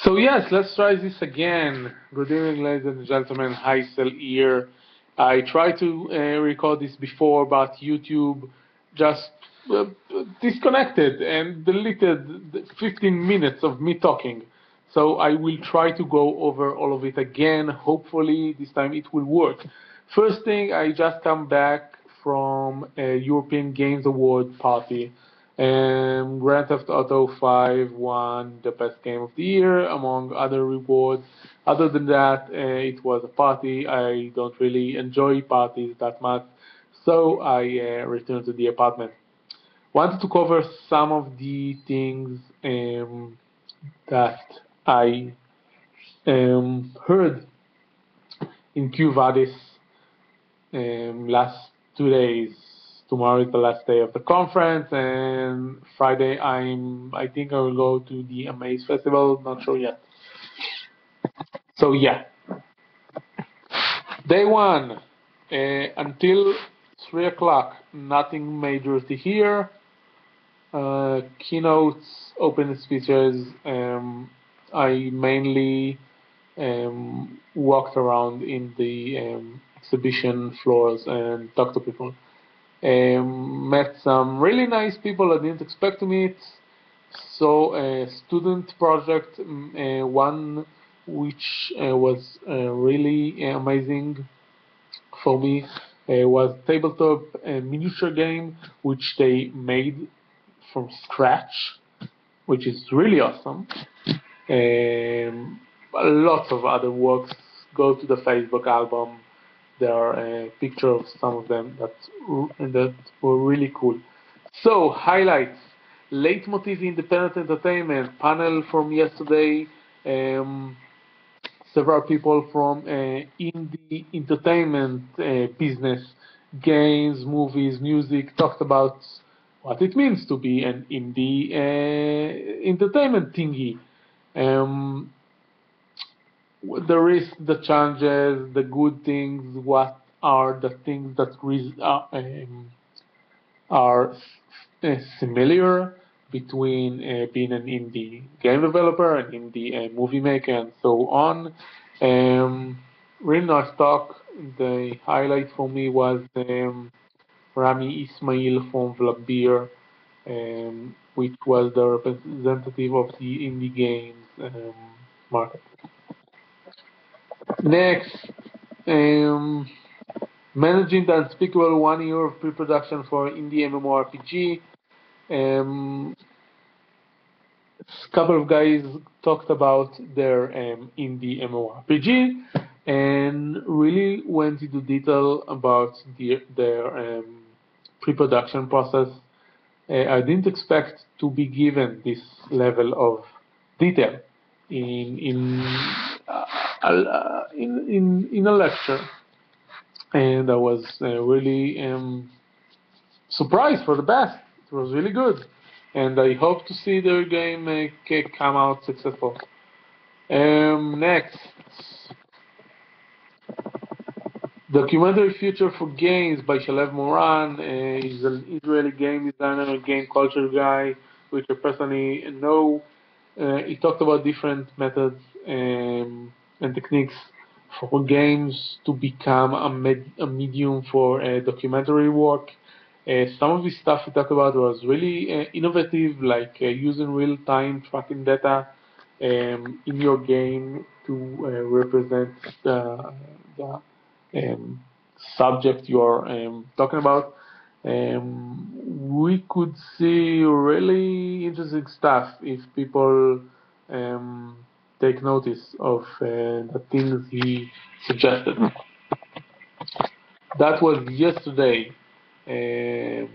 So yes, let's try this again. Good evening, ladies and gentlemen. Heisel here. I tried to record this before, but YouTube just uh, disconnected and deleted the 15 minutes of me talking. So I will try to go over all of it again. Hopefully this time it will work. First thing, I just come back from a European Games Award party. Grand Theft Auto 5 won the best game of the year, among other rewards. Other than that, it was a party. I don't really enjoy parties that much, so I returned to the apartment. Wanted to cover some of the things that I heard in Quo Vadis last 2 days. Tomorrow is the last day of the conference, and Friday I think I will go to the Amaze Festival. Not sure yet. So yeah, day one until 3 o'clock. Nothing major to hear. Keynotes, open speeches. I mainly walked around in the exhibition floors and talked to people. Met some really nice people I didn't expect to meet. So a student project, one which was really amazing for me, was tabletop miniature game which they made from scratch, which is really awesome. Lots of other works. Go to the Facebook album. There are pictures of some of them that were really cool. So highlights: Leitmotiv Independent Entertainment panel from yesterday. Um, Several people from indie entertainment business, games, movies, music, talked about what it means to be an indie entertainment thingy. Um, the risks, the challenges, the good things, what are the things that are similar between being an indie game developer and indie movie maker and so on. Really nice talk. The highlight for me was Rami Ismail from Vlabir, which was the representative of the indie games market. Next, um, managing the unspeakable 1 year of pre-production for indie MMORPG. Um, a couple of guys talked about their indie MMORPG and really went into detail about their pre-production process. I didn't expect to be given this level of detail in a lecture, and I was really surprised for the best. It was really good, and I hope to see their game come out successful. Next, documentary Future for Games by Shalev Moran. He's an Israeli game designer, game culture guy, which I personally know. He talked about different methods and techniques for games to become a medium for documentary work. Some of the stuff he talked about was really innovative, like using real-time tracking data in your game to represent the subject you're talking about. We could see really interesting stuff if people take notice of the things he suggested. That was yesterday. Um,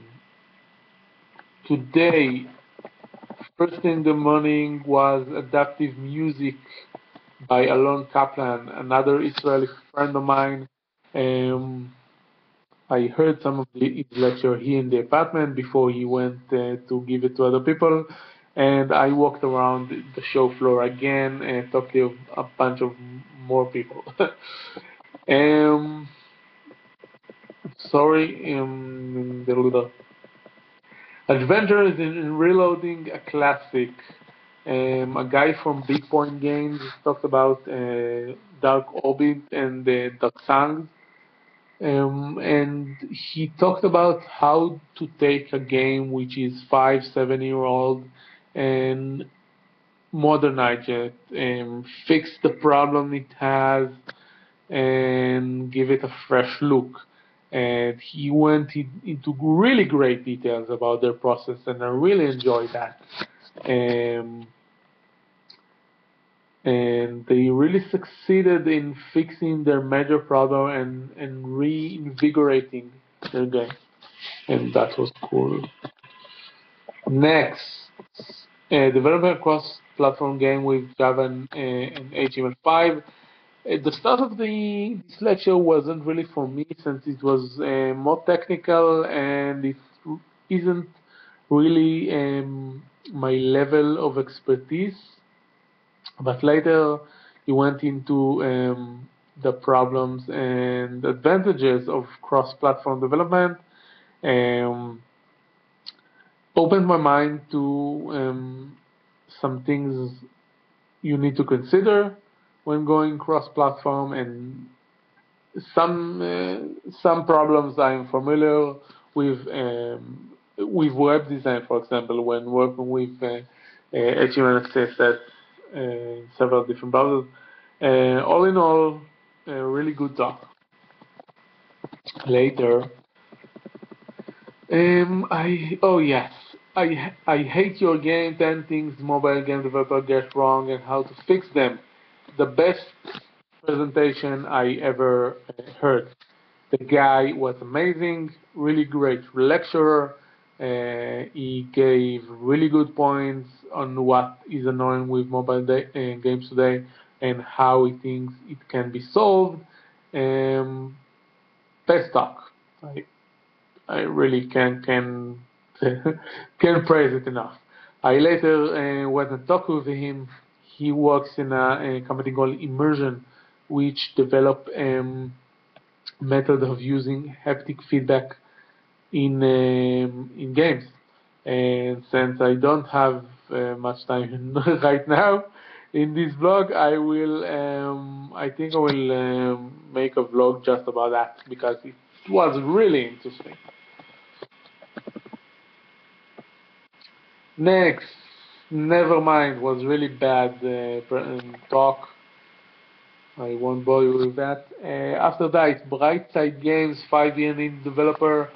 Today, first thing in the morning was adaptive music by Alon Kaplan, another Israeli friend of mine. Um, I heard some of his lecture here in the apartment before he went to give it to other people, and I walked around the show floor again and talked to a bunch of more people. um, sorry, the Adventures in Reloading, a classic. A guy from Big Point Games talked about Dark Orbit and Dark Sands. And he talked about how to take a game which is 5, 7 year old and modernize it and fix the problem it has and give it a fresh look. And he went into really great details about their process, and I really enjoyed that. And they really succeeded in fixing their major problem and reinvigorating their game, and that was cool. Next, developing a cross-platform game with Java and HTML5. At the start of this lecture wasn't really for me, since it was more technical and it isn't really my level of expertise. But later he went into the problems and advantages of cross-platform development, um, opened my mind to some things you need to consider when going cross-platform, and some problems I'm familiar with web design, for example, when working with HTML and CSS, several different browsers. All in all, a really good talk. Later, oh yes, I hate your game. 10 things mobile game developer get wrong and how to fix them. The best presentation I ever heard. The guy was amazing, really great lecturer. He gave really good points on what is annoying with mobile games today and how he thinks it can be solved. Best talk. I really can can praise it enough. I later went and talked with him. He works in a company called Immersion, which develop method of using haptic feedback in games. And since I don't have much time right now in this blog, I think I will make a vlog just about that, because it was really interesting. Next, Nevermind was really bad talk. I won't bore you with that. After that, Brightside Games, 5 year indie developer.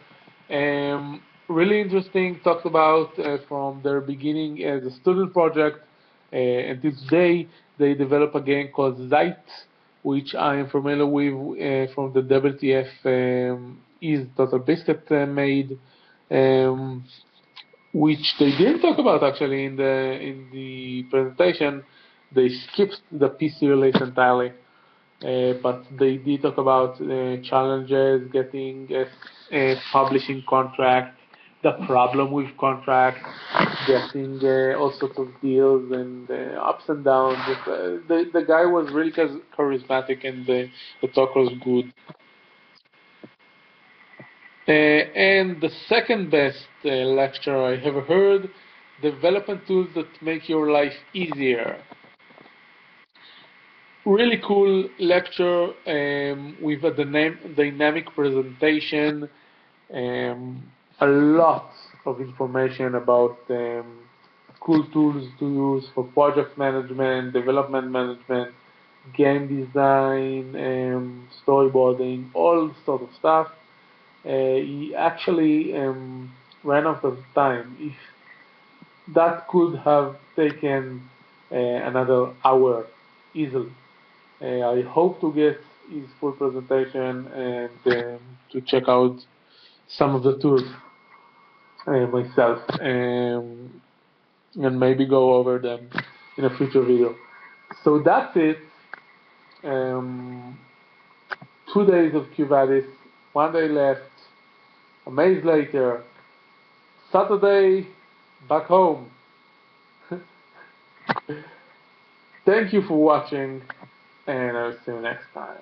Really interesting. Talked about from their beginning as a student project until today. They develop a game called Zeit, which I am familiar with from the WTF is Total Biscuit made. Which they didn't talk about actually in the presentation. They skipped the PC release entirely, but they did talk about challenges getting a publishing contract, the problem with contract, getting all sorts of deals and ups and downs. The guy was really charismatic, and the talk was good. And the second best lecture I have heard, development tools that make your life easier. Really cool lecture with a dynamic presentation, a lot of information about cool tools to use for project management, development management, game design, storyboarding, all sort of stuff. He actually ran out of time. If that could have taken another hour easily. I hope to get his full presentation and to check out some of the tools myself, and maybe go over them in a future video. So that's it. 2 days of Quo Vadis, 1 day left. A maze later, Saturday, back home. Thank you for watching, and I'll see you next time.